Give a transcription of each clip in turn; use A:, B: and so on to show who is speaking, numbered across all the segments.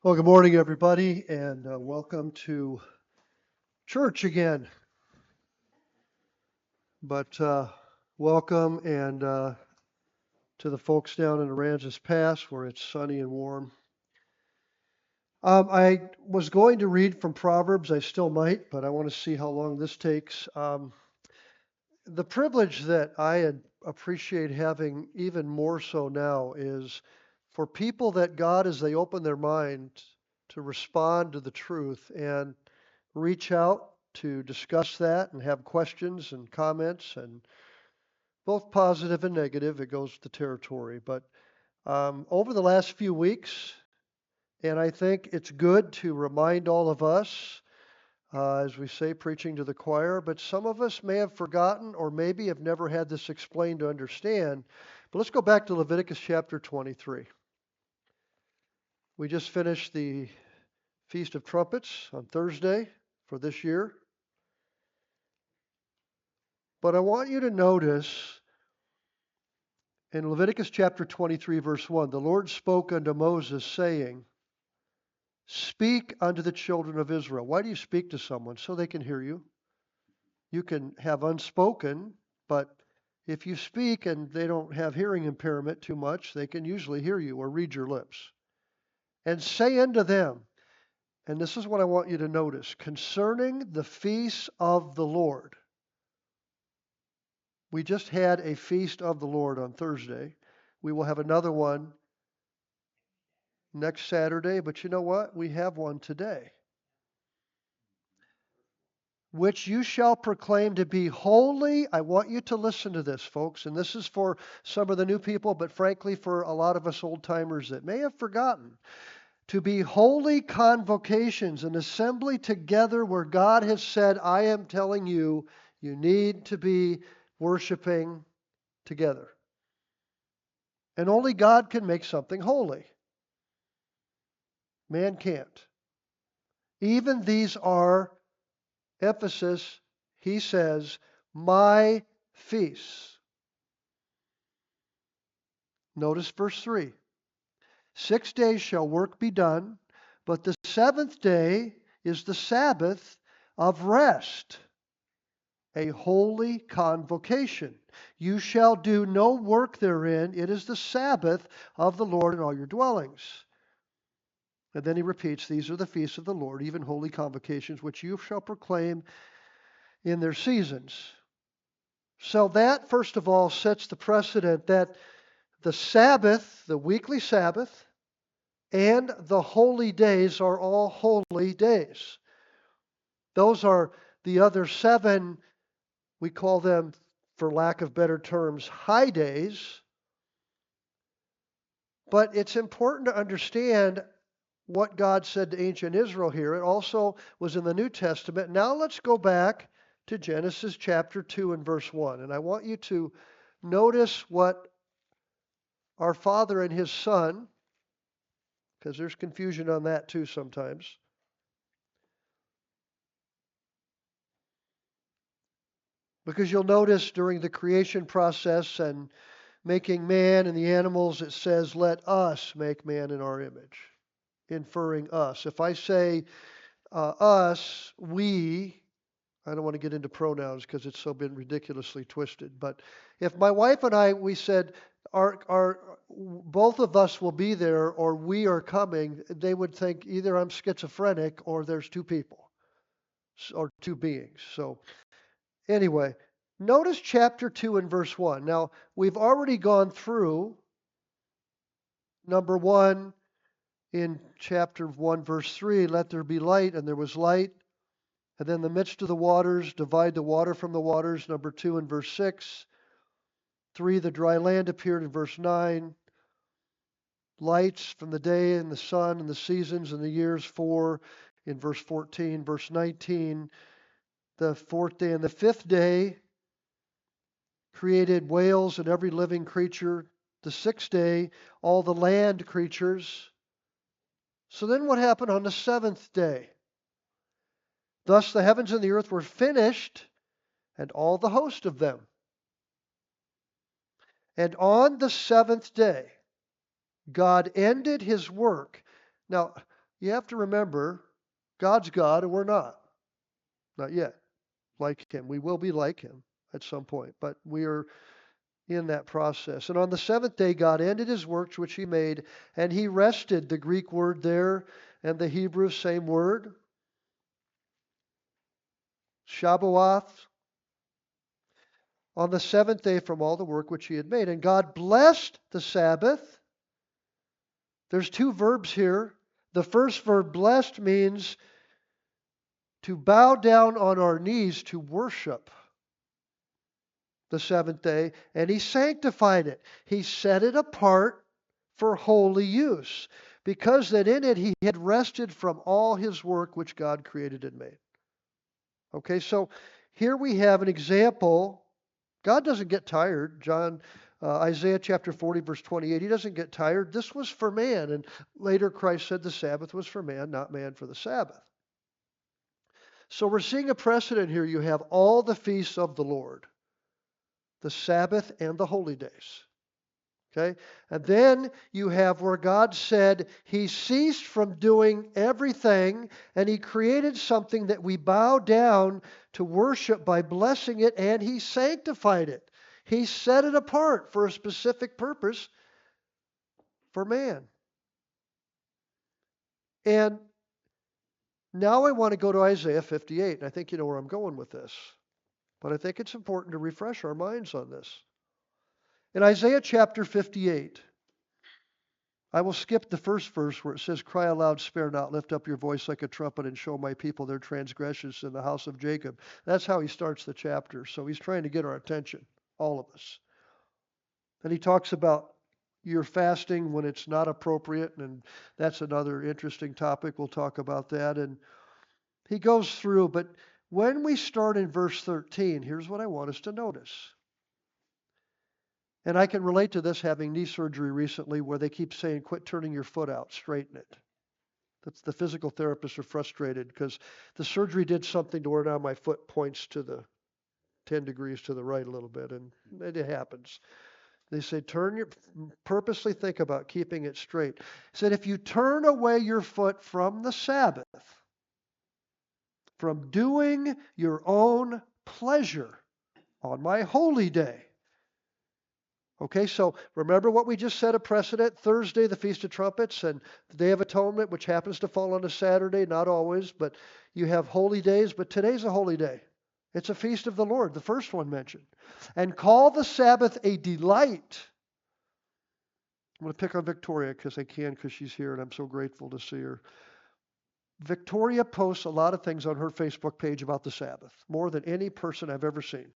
A: Well, good morning, everybody, and welcome to church again. But welcome and to the folks down in Aransas Pass where it's sunny and warm. I was going to read from Proverbs. I still might, but I want to see how long this takes. The privilege that appreciate having even more so now is for people that God, as they open their mind to respond to the truth and reach out to discuss that and have questions and comments, and both positive and negative. It goes with the territory. But over the last few weeks, and I think it's good to remind all of us, as we say, preaching to the choir, but some of us may have forgotten or maybe have never had this explained to understand. But let's go back to Leviticus chapter 23. We just finished the Feast of Trumpets on Thursday for this year. But I want you to notice in Leviticus chapter 23, verse 1, the Lord spoke unto Moses, saying, Speak unto the children of Israel. Why do you speak to someone? So they can hear you. You can have unspoken, but if you speak and they don't have hearing impairment too much, they can usually hear you or read your lips. And say unto them, and this is what I want you to notice, concerning the feasts of the Lord. We just had a feast of the Lord on Thursday. We will have another one next Saturday, but you know what? We have one today. Which you shall proclaim to be holy. I want you to listen to this, folks, and this is for some of the new people, but frankly for a lot of us old timers that may have forgotten. To be holy convocations, an assembly together where God has said, I am telling you, you need to be worshiping together. And only God can make something holy. Man can't. Even these are, emphasis, he says, my feasts. Notice verse 3. 6 days shall work be done, but the seventh day is the Sabbath of rest, a holy convocation. You shall do no work therein. It is the Sabbath of the Lord in all your dwellings. And then he repeats, these are the feasts of the Lord, even holy convocations, which you shall proclaim in their seasons. So that, first of all, sets the precedent that the Sabbath, the weekly Sabbath, and the holy days are all holy days. Those are the other 7, we call them, for lack of better terms, high days. But it's important to understand what God said to ancient Israel here. It also was in the New Testament. Now let's go back to Genesis chapter 2 and verse 1. And I want you to notice what our Father and His Son, because there's confusion on that too sometimes. Because you'll notice during the creation process and making man and the animals, it says, let us make man in our image, inferring us. If I say us, we, I don't want to get into pronouns because it's so been ridiculously twisted. But if my wife and I, we said, both of us will be there or we are coming, they would think either I'm schizophrenic or there's two people or two beings. So anyway, notice chapter 2 and verse 1. Now, we've already gone through number 1 in chapter 1, verse 3, let there be light, and there was light. And then the midst of the waters, divide the water from the waters, number 2 in verse 6. 3, the dry land appeared in verse 9. Lights from the day and the sun and the seasons and the years, 4 in verse 14. Verse 19, the 4th day and the 5th day created whales and every living creature. The 6th day, all the land creatures. So then what happened on the 7th day? Thus the heavens and the earth were finished, and all the host of them. And on the 7th day, God ended his work. Now, You have to remember, God's God and we're not. Not yet. Like Him. We will be like Him at some point, but we are in that process. And on the seventh day, God ended His works which He made, and He rested. The Greek word there and the Hebrew, same word. Shabbath. On the seventh day from all the work which He had made. And God blessed the Sabbath. There's two verbs here. The first verb, blessed, means to bow down on our knees to worship the seventh day, and He sanctified it. He set it apart for holy use, because that in it He had rested from all His work which God created and made. Okay, so here we have an example. God doesn't get tired. Isaiah chapter 40, verse 28, He doesn't get tired. This was for man, and later Christ said the Sabbath was for man, not man for the Sabbath. So we're seeing a precedent here. You have all the feasts of the Lord, the Sabbath and the holy days. Okay? And then you have where God said He ceased from doing everything and He created something that we bow down to worship by blessing it, and He sanctified it. He set it apart for a specific purpose for man. And now I want to go to Isaiah 58, and I think you know where I'm going with this. But I think it's important to refresh our minds on this. In Isaiah chapter 58, I will skip the first verse where it says, cry aloud, spare not, lift up your voice like a trumpet and show my people their transgressions in the house of Jacob. That's how he starts the chapter. So he's trying to get our attention, all of us. And he talks about your fasting when it's not appropriate, and that's another interesting topic. We'll talk about that. And he goes through, but when we start in verse 13, here's what I want us to notice. And I can relate to this having knee surgery recently where they keep saying, quit turning your foot out, straighten it. That's the physical therapists are frustrated because the surgery did something to where now my foot points to the 10 degrees to the right a little bit, and it happens. They say, purposely think about keeping it straight. He said, if you turn away your foot from the Sabbath, from doing your own pleasure on my holy day. Okay, so remember what we just set a precedent. Thursday, the Feast of Trumpets, and the Day of Atonement, which happens to fall on a Saturday, not always, but you have holy days, but today's a holy day. It's a feast of the Lord, the first one mentioned. And call the Sabbath a delight. I'm going to pick on Victoria because I can, because she's here, and I'm so grateful to see her. Victoria posts a lot of things on her Facebook page about the Sabbath, more than any person I've ever seen.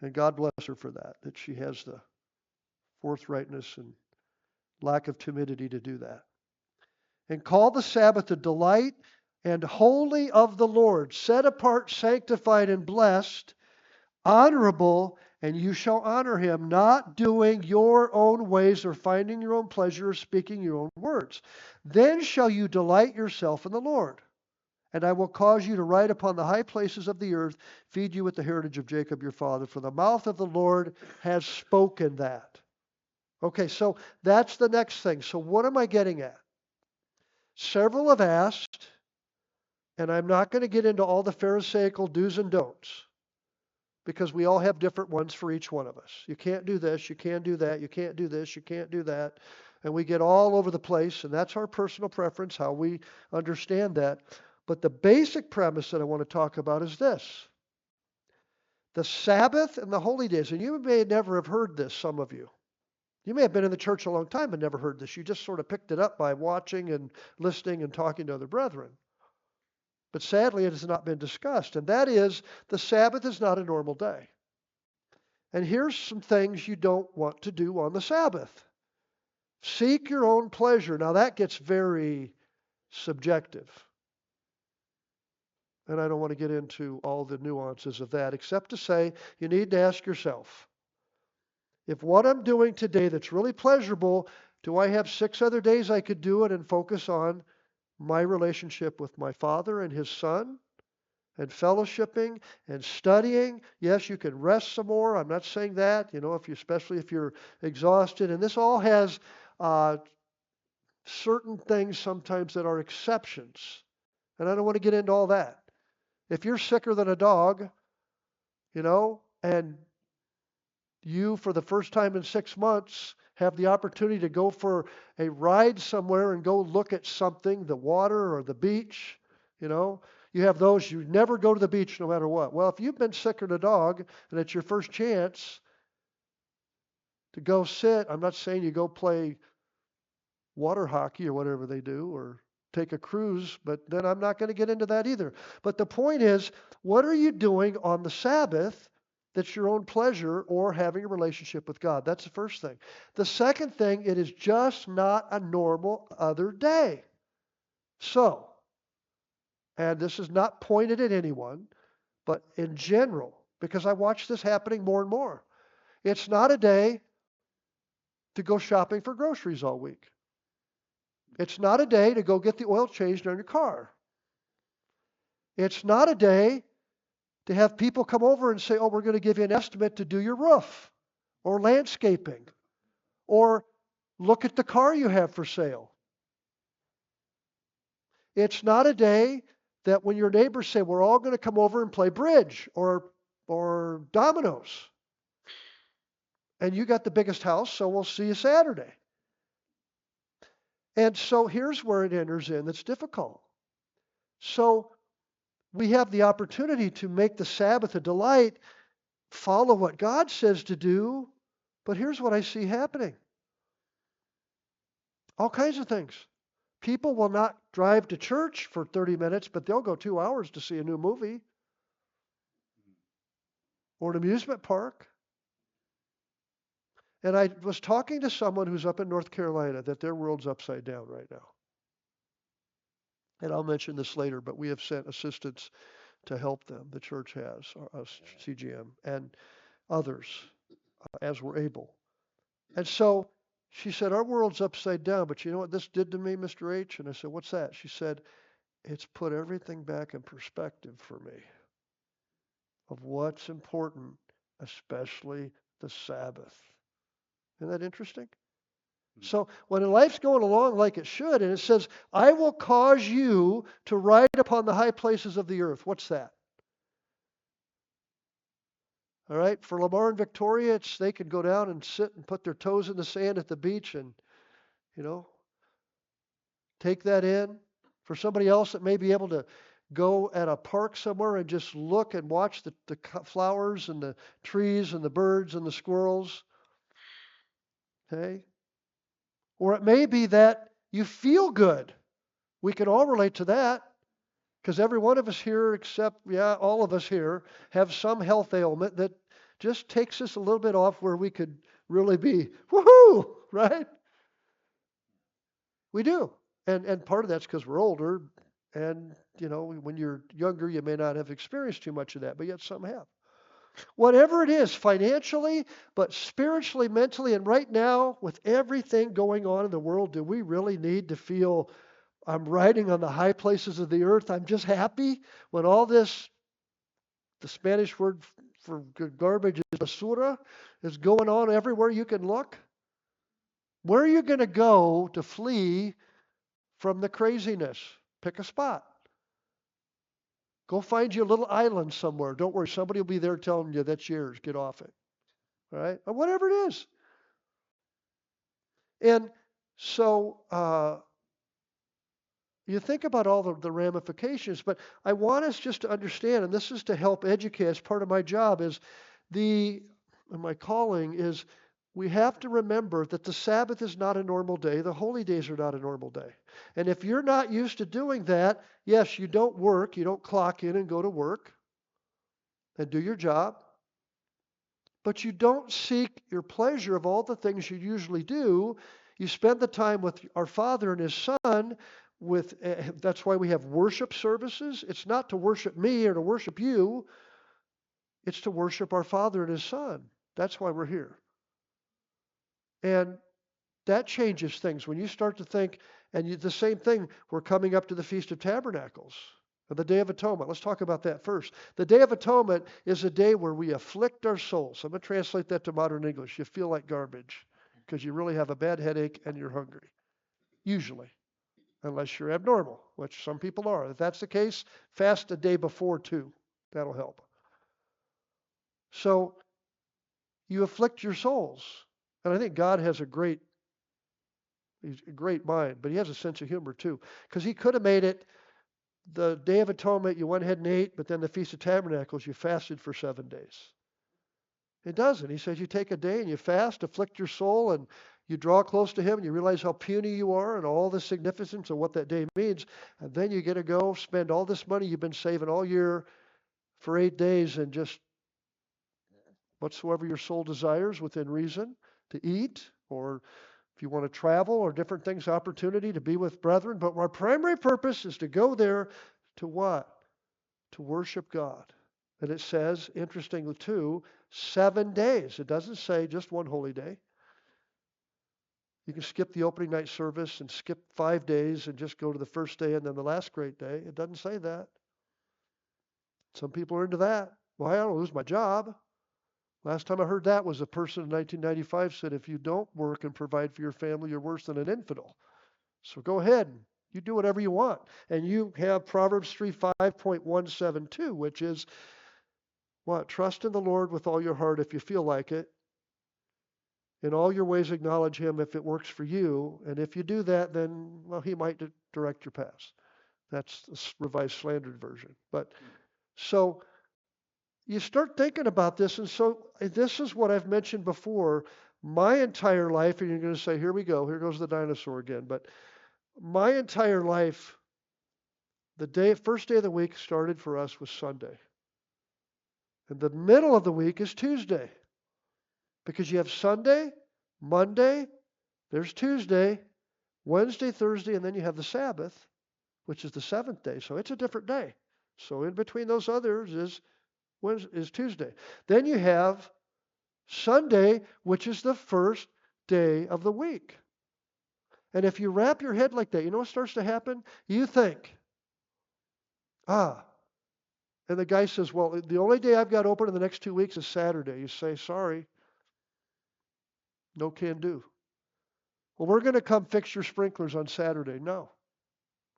A: And God bless her for that she has the forthrightness and lack of timidity to do that. And call the Sabbath a delight and holy of the Lord, set apart, sanctified, and blessed, honorable, and you shall honor Him, not doing your own ways or finding your own pleasure or speaking your own words. Then shall you delight yourself in the Lord. And I will cause you to ride upon the high places of the earth, feed you with the heritage of Jacob your father, for the mouth of the Lord has spoken that. Okay, so that's the next thing. So what am I getting at? Several have asked, and I'm not going to get into all the Pharisaical do's and don'ts, because we all have different ones for each one of us. You can't do this, you can't do that, you can't do this, you can't do that. And we get all over the place, and that's our personal preference, how we understand that. But the basic premise that I want to talk about is this. The Sabbath and the holy days, and you may never have heard this, some of you. You may have been in the church a long time and never heard this. You just sort of picked it up by watching and listening and talking to other brethren. But sadly, it has not been discussed, and that is the Sabbath is not a normal day. And here's some things you don't want to do on the Sabbath. Seek your own pleasure. Now that gets very subjective. And I don't want to get into all the nuances of that, except to say you need to ask yourself, if what I'm doing today that's really pleasurable, do I have 6 other days I could do it and focus on my relationship with my Father and His Son and fellowshipping and studying? Yes, you can rest some more. I'm not saying that, especially if you're exhausted. And this all has certain things sometimes that are exceptions. And I don't want to get into all that. If you're sicker than a dog, and you, for the first time in 6 months, have the opportunity to go for a ride somewhere and go look at something, the water or the beach, you have those, you never go to the beach no matter what. Well, if you've been sicker than a dog and it's your first chance to go sit, I'm not saying you go play water hockey or whatever they do or take a cruise, but then I'm not going to get into that either. But the point is, what are you doing on the Sabbath that's your own pleasure or having a relationship with God? That's the first thing. The second thing, it is just not a normal other day. So, and this is not pointed at anyone, but in general, because I watch this happening more and more, it's not a day to go shopping for groceries all week. It's not a day to go get the oil changed on your car. It's not a day to have people come over and say, oh, we're going to give you an estimate to do your roof or landscaping or look at the car you have for sale. It's not a day that when your neighbors say, we're all going to come over and play bridge or dominoes. And you got the biggest house, so we'll see you Saturday. And so here's where it enters in that's difficult. So we have the opportunity to make the Sabbath a delight, follow what God says to do, but here's what I see happening. All kinds of things. People will not drive to church for 30 minutes, but they'll go 2 hours to see a new movie or an amusement park. And I was talking to someone who's up in North Carolina that their world's upside down right now. And I'll mention this later, but we have sent assistance to help them. The church has, us, CGM, and others as we're able. And so she said, our world's upside down, but you know what this did to me, Mr. H? And I said, what's that? She said, it's put everything back in perspective for me of what's important, especially the Sabbath. Isn't that interesting? So when life's going along like it should, and it says, I will cause you to ride upon the high places of the earth. What's that? All right, for Lamar and Victoria, they can go down and sit and put their toes in the sand at the beach and, take that in. For somebody else that may be able to go at a park somewhere and just look and watch the flowers and the trees and the birds and the squirrels. Okay? Or it may be that you feel good. We can all relate to that because every one of us here, except, all of us here, have some health ailment that just takes us a little bit off where we could really be, woohoo, right? We do. And part of that's because we're older. And, when you're younger, you may not have experienced too much of that, but yet some have. Whatever it is, financially, but spiritually, mentally, and right now, with everything going on in the world, do we really need to feel I'm riding on the high places of the earth? I'm just happy when all this, the Spanish word for garbage is basura, is going on everywhere you can look? Where are you going to go to flee from the craziness? Pick a spot. Go find you a little island somewhere. Don't worry, somebody will be there telling you that's yours. Get off it. All right? Or whatever it is. And so you think about all the ramifications, but I want us just to understand, and this is to help educate, as part of my job is my calling is we have to remember that the Sabbath is not a normal day. The holy days are not a normal day. And if you're not used to doing that, yes, you don't work. You don't clock in and go to work and do your job. But you don't seek your pleasure of all the things you usually do. You spend the time with our Father and His Son. That's why we have worship services. It's not to worship me or to worship you. It's to worship our Father and His Son. That's why we're here. And that changes things. When you start to think, the same thing, we're coming up to the Feast of Tabernacles, or the Day of Atonement. Let's talk about that first. The Day of Atonement is a day where we afflict our souls. I'm going to translate that to modern English. You feel like garbage because you really have a bad headache and you're hungry. usually, unless you're abnormal, which some people are. If that's the case, fast a day before too. That'll help. So you afflict your souls. And I think God has he's a great mind, but he has a sense of humor too. Because he could have made it the Day of Atonement, you went ahead and ate, but then the Feast of Tabernacles, you fasted for 7 days. It doesn't. He says you take a day and you fast, afflict your soul, and you draw close to him, and you realize how puny you are and all the significance of what that day means. And then you get to go spend all this money you've been saving all year for 8 days and just whatsoever your soul desires within reason to eat, or if you want to travel, or different things, opportunity to be with brethren. But our primary purpose is to go there to what? To worship God. And it says, interestingly too, 7 days. It doesn't say just one holy day. You can skip the opening night service and skip 5 days and just go to the first day and then the last great day. It doesn't say that. Some people are into that. Well, I don't lose my job. Last time I heard that was a person in 1995 said, if you don't work and provide for your family, you're worse than an infidel. So go ahead. You do whatever you want. And you have Proverbs 3:5.172, which is what? Trust in the Lord with all your heart if you feel like it. In all your ways acknowledge him if it works for you. And if you do that, then, well, he might direct your paths. That's the Revised Slandered Version. But so you start thinking about this, and so this is what I've mentioned before. My entire life, and you're going to say, here we go, here goes the dinosaur again. But my entire life, first day of the week started for us was Sunday. And the middle of the week is Tuesday. Because you have Sunday, Monday, there's Tuesday, Wednesday, Thursday, and then you have the Sabbath, which is the seventh day. So it's a different day. So in between those others is Tuesday. Then you have Sunday, which is the first day of the week. And if you wrap your head like that, you know what starts to happen? You think, and the guy says, well, the only day I've got open in the next 2 weeks is Saturday. You say, sorry, no can do. Well, we're going to come fix your sprinklers on Saturday. No.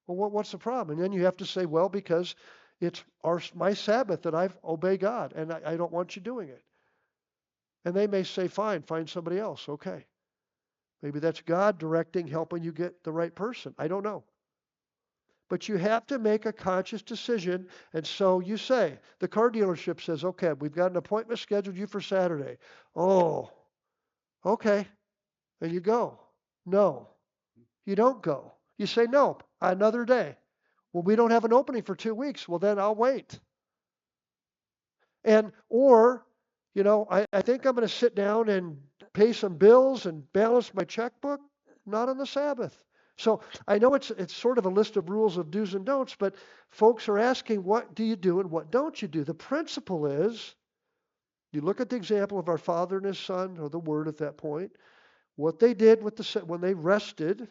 A: Well, what's the problem? And then you have to say, well, because it's my Sabbath that I obey God, and I don't want you doing it. And they may say, fine, find somebody else. Okay. Maybe that's God directing, helping you get the right person. I don't know. But you have to make a conscious decision. And so you say, the car dealership says, okay, we've got an appointment scheduled you for Saturday. Oh, okay. And you go. No, you don't go. You say, no, another day. Well, we don't have an opening for 2 weeks. Well, then I'll wait. Or, I think I'm going to sit down and pay some bills and balance my checkbook. Not on the Sabbath. So I know it's sort of a list of rules of do's and don'ts, but folks are asking, what do you do and what don't you do? The principle is, you look at the example of our Father and His Son, or the Word at that point, what they did when they rested,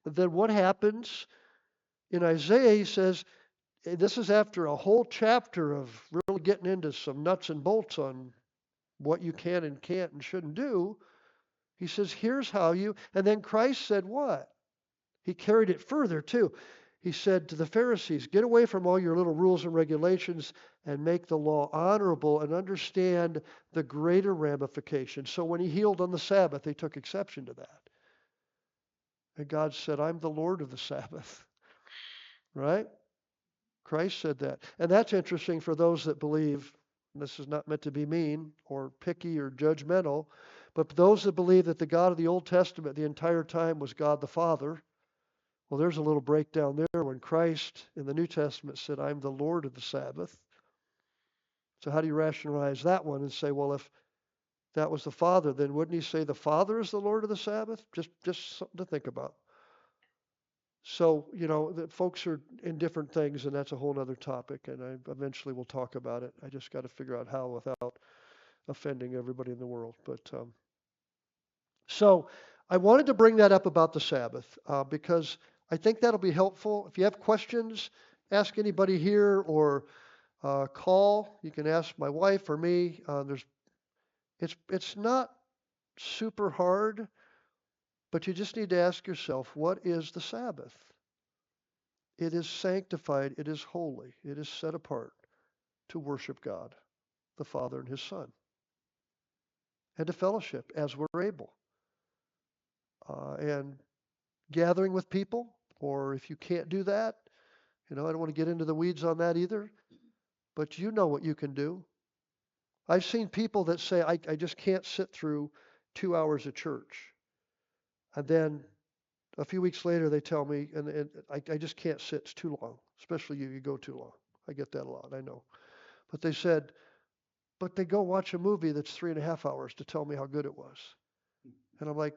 A: then what happens? In Isaiah, he says, this is after a whole chapter of really getting into some nuts and bolts on what you can and can't and shouldn't do. He says, here's how you, and then Christ said what? He carried it further too. He said to the Pharisees, get away from all your little rules and regulations and make the law honorable and understand the greater ramifications. So when he healed on the Sabbath, they took exception to that. And God said, I'm the Lord of the Sabbath. Right? Christ said that. And that's interesting for those that believe, and this is not meant to be mean or picky or judgmental, but those that believe that the God of the Old Testament the entire time was God the Father. Well, there's a little breakdown there when Christ in the New Testament said, I'm the Lord of the Sabbath. So how do you rationalize that one and say, well, if that was the Father, then wouldn't he say the Father is the Lord of the Sabbath? Just something to think about. So, the folks are in different things, and that's a whole other topic, and I eventually will talk about it. I just got to figure out how without offending everybody in the world. But so I wanted to bring that up about the Sabbath because I think that'll be helpful. If you have questions, ask anybody here or call. You can ask my wife or me. It's not super hard. But you just need to ask yourself, what is the Sabbath? It is sanctified, it is holy, it is set apart to worship God, the Father and His Son, and to fellowship as we're able. And gathering with people, or if you can't do that, I don't want to get into the weeds on that either, but you know what you can do. I've seen people that say, I just can't sit through 2 hours of church. And then a few weeks later, they tell me, and I just can't sit. It's too long, especially you go too long. I get that a lot, I know. But they said, but they go watch a movie that's 3.5 hours to tell me how good it was. And I'm like,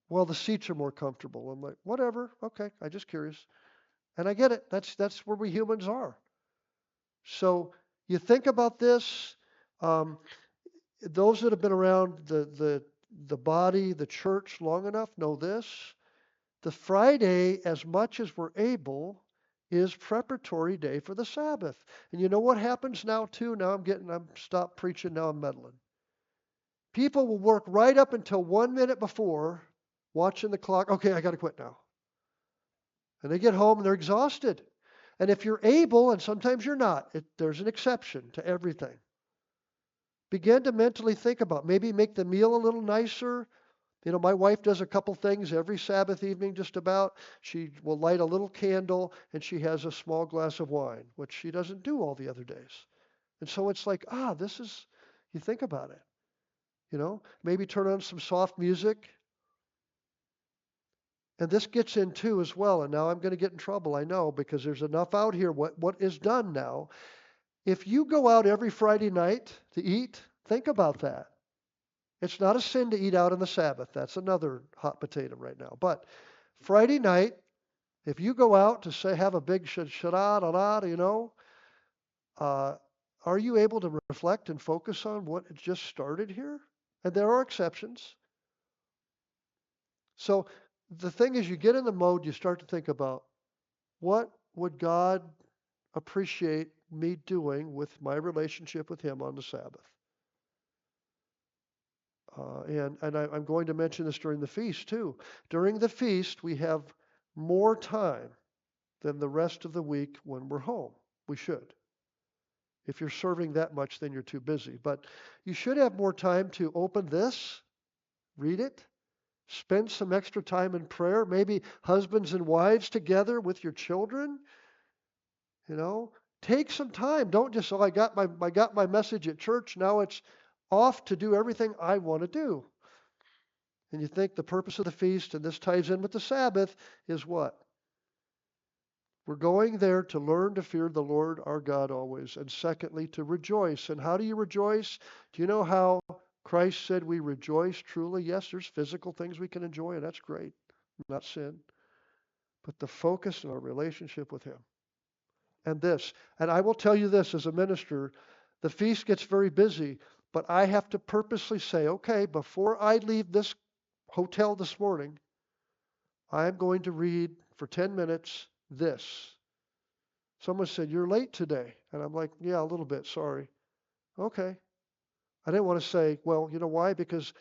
A: well, the seats are more comfortable. I'm like, whatever, okay, I'm just curious. And I get it. That's where we humans are. So you think about this. Um, those that have been around the body, the church long enough know this. The Friday, as much as we're able, is preparatory day for the Sabbath. And you know what happens now too? Now I'm stopped preaching, now I'm meddling. People will work right up until 1 minute before, watching the clock. Okay, I got to quit now. And they get home and they're exhausted. And if you're able, and sometimes you're not, there's an exception to everything. Begin to mentally think about maybe make the meal a little nicer. My wife does a couple things every Sabbath evening just about. She will light a little candle and she has a small glass of wine, which she doesn't do all the other days. And so it's like, you think about it. Maybe turn on some soft music. And this gets in too as well. And now I'm going to get in trouble, I know, because there's enough out here. What is done now? If you go out every Friday night to eat, think about that. It's not a sin to eat out on the Sabbath. That's another hot potato right now. But Friday night, if you go out to say have a big shada, are you able to reflect and focus on what just started here? And there are exceptions. So the thing is, you get in the mode, you start to think about what would God appreciate me doing with my relationship with Him on the Sabbath. I'm going to mention this during the feast too. During the feast, we have more time than the rest of the week when we're home. We should. If you're serving that much, then you're too busy. But you should have more time to open this, read it, spend some extra time in prayer, maybe husbands and wives together with your children. Take some time. Don't just, I got my message at church, now it's off to do everything I want to do. And you think the purpose of the feast, and this ties in with the Sabbath, is what? We're going there to learn to fear the Lord our God always. And secondly, to rejoice. And how do you rejoice? Do you know how Christ said we rejoice truly? Yes, there's physical things we can enjoy, and that's great. Not sin. But the focus in our relationship with Him. And this. And I will tell you this as a minister, the feast gets very busy, but I have to purposely say, okay, before I leave this hotel this morning, I'm going to read for 10 minutes this. Someone said, you're late today. And I'm like, yeah, a little bit, sorry. Okay. I didn't want to say, well, you know why? Because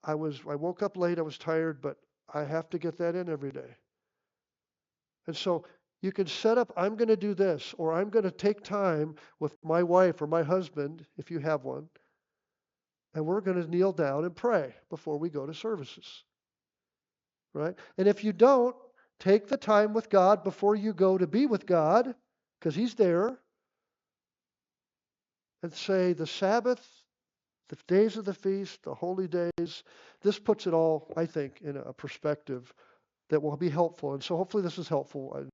A: I woke up late, I was tired, but I have to get that in every day. And so you can set up, I'm going to do this, or I'm going to take time with my wife or my husband, if you have one, and we're going to kneel down and pray before we go to services. Right? And if you don't, take the time with God before you go to be with God, because He's there, and say the Sabbath, the days of the feast, the holy days. This puts it all, I think, in a perspective that will be helpful. And so hopefully this is helpful.